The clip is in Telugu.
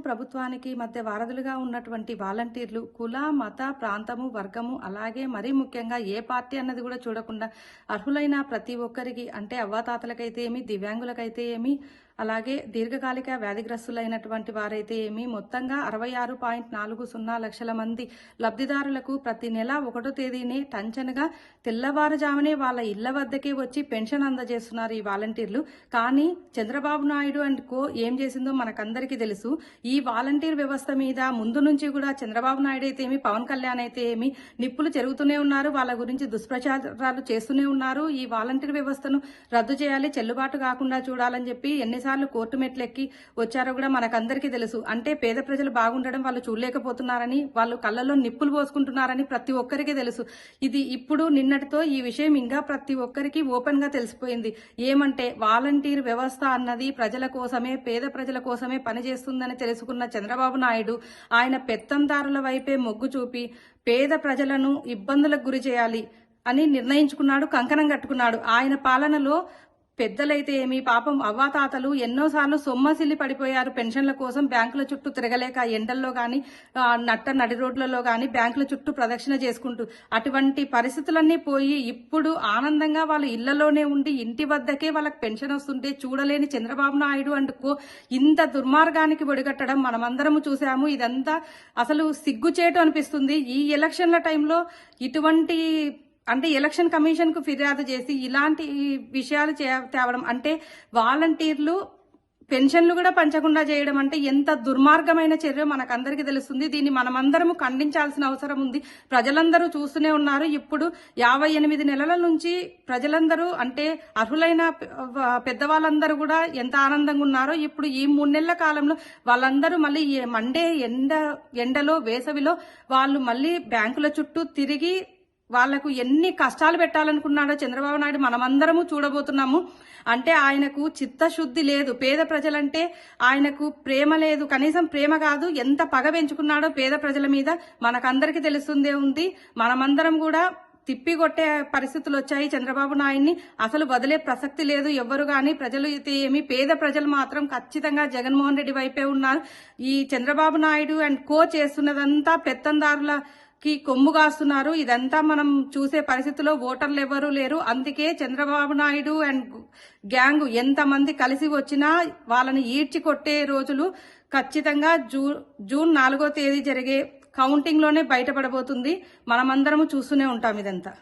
ప్రభుత్వానికి మధ్య వారధులుగా ఉన్నటువంటి వాలంటీర్లు కుల, మత, ప్రాంతము, వర్గము అలాగే మరీ ముఖ్యంగా ఏ పార్టీ అన్నది కూడా చూడకుండా అర్హులైన ప్రతి ఒక్కరికి అంటే అవ్వాతాతలకైతే ఏమి, దివ్యాంగులకైతే ఏమి, అలాగే దీర్ఘకాలిక వ్యాధిగ్రస్తులైనటువంటి వారైతే ఏమి మొత్తంగా 66.40 లక్షల మంది లబ్ధిదారులకు ప్రతి నెల 1వ తేదీనే టంచనగా తెల్లవారుజామునే వాళ్ళ ఇళ్ల వద్దకే వచ్చి పెన్షన్ అందజేస్తున్నారు ఈ వాలంటీర్లు. కానీ చంద్రబాబు నాయుడు అండ్ కో ఏం చేసిందో మనకందరికీ తెలుసు. ఈ వాలంటీర్ వ్యవస్థ మీద ముందు నుంచి కూడా చంద్రబాబు నాయుడు అయితే ఏమి, పవన్ కళ్యాణ్ అయితే ఏమి నిప్పులు చెరుగుతూనే ఉన్నారు. వాళ్ళ గురించి దుష్ప్రచారాలు చేస్తూనే ఉన్నారు. ఈ వాలంటీర్ వ్యవస్థను రద్దు చేయాలి, చెల్లుబాటు కాకుండా చూడాలని చెప్పి ఎన్నిసార్లు కోర్టు మెట్లెక్కి వచ్చారో కూడా మనకందరికీ తెలుసు. అంటే పేద ప్రజలు బాగుండడం వాళ్ళు చూడలేకపోతున్నారని, వాళ్ళు కళ్ళల్లో నిప్పులు పోసుకుంటున్నారని ప్రతి ఒక్కరికి తెలుసు. ఇది ఇప్పుడు నిన్నటితో ఈ విషయం ఇంకా ప్రతి ఒక్కరికి ఓపెన్ గా తెలిసిపోయింది. ఏమంటే వాలంటీర్ వ్యవస్థ అన్నది ప్రజల కోసమే, పేద ప్రజల కోసమే పనిచేస్తుందని తెలుసుకున్న చంద్రబాబు నాయుడు ఆయన పెత్తందారుల వైపే మొగ్గు చూపి పేద ప్రజలను ఇబ్బందులకు గురి చేయాలి అని నిర్ణయించుకున్నాడు, కంకణం కట్టుకున్నాడు. ఆయన పాలనలో పెద్దలైతే ఏమి, పాపం అవ్వాతాతలు ఎన్నోసార్లు సొమ్మసిల్లి పడిపోయారు పెన్షన్ల కోసం. బ్యాంకుల చుట్టూ తిరగలేక ఎండల్లో గాని, నడి రోడ్లలో గాని బ్యాంకుల చుట్టూ ప్రదక్షిణ చేసుకుంటూ అటువంటి పరిస్థితులన్నీ పోయి ఇప్పుడు ఆనందంగా వాళ్ళ ఇళ్లలోనే ఉండి ఇంటి వద్దకే వాళ్ళకి పెన్షన్ వస్తుంటే చూడలేని చంద్రబాబు నాయుడు అంటూ ఇంత దుర్మార్గానికి ఒడిగట్టడం మనమందరము చూసాము. ఇదంతా అసలు సిగ్గుచేటు అనిపిస్తుంది. ఈ ఎలక్షన్ల టైంలో ఇటువంటి అంటే ఎలక్షన్ కమిషన్ కు ఫిర్యాదు చేసి ఇలాంటి విషయాలు తేవడం అంటే వాలంటీర్లు పెన్షన్లు కూడా పంచకుండా చేయడం అంటే ఎంత దుర్మార్గమైన చర్య మనకందరికీ తెలుస్తుంది. దీన్ని మనమందరము ఖండించాల్సిన అవసరం ఉంది. ప్రజలందరూ చూస్తూనే ఉన్నారు. ఇప్పుడు 58 నెలల నుంచి ప్రజలందరూ అంటే అర్హులైన పెద్దవాళ్ళందరూ కూడా ఎంత ఆనందంగా ఉన్నారో ఇప్పుడు ఈ 3 నెలల కాలంలో వాళ్ళందరూ మళ్ళీ మండే ఎండలో వేసవిలో వాళ్ళు మళ్ళీ బ్యాంకుల చుట్టూ తిరిగి వాళ్లకు ఎన్ని కష్టాలు పెట్టాలనుకున్నాడో చంద్రబాబు నాయుడు మనమందరము చూడబోతున్నాము. అంటే ఆయనకు చిత్తశుద్ధి లేదు. పేద ప్రజలంటే ఆయనకు ప్రేమ లేదు. కనీసం ప్రేమ కాదు, ఎంత పగ పెంచుకున్నాడో పేద ప్రజల మీద మనకందరికీ తెలుస్తుందే ఉంది. మనమందరం కూడా తిప్పికొట్టే పరిస్థితులు వచ్చాయి. చంద్రబాబు నాయుడిని అసలు వదిలే ప్రసక్తి లేదు ఎవ్వరు గాని. ప్రజలు అయితే ఏమి, పేద ప్రజలు మాత్రం ఖచ్చితంగా జగన్మోహన్ రెడ్డి వైపే ఉన్నారు. ఈ చంద్రబాబు నాయుడు అండ్ కో చేస్తున్నదంతా పెత్తందారుల కొమ్ము కాస్తున్నారు. ఇదంతా మనం చూసే పరిస్థితిలో ఓటర్లు ఎవరూ లేరు. అందుకే చంద్రబాబు నాయుడు అండ్ గ్యాంగ్ ఎంతమంది కలిసి వచ్చినా వాళ్ళని ఈడ్చి కొట్టే రోజులు ఖచ్చితంగా జూన్ 4వ తేదీ జరిగే కౌంటింగ్ లోనే బయటపడబోతుంది. మనమందరము చూస్తూనే ఉంటాం ఇదంతా.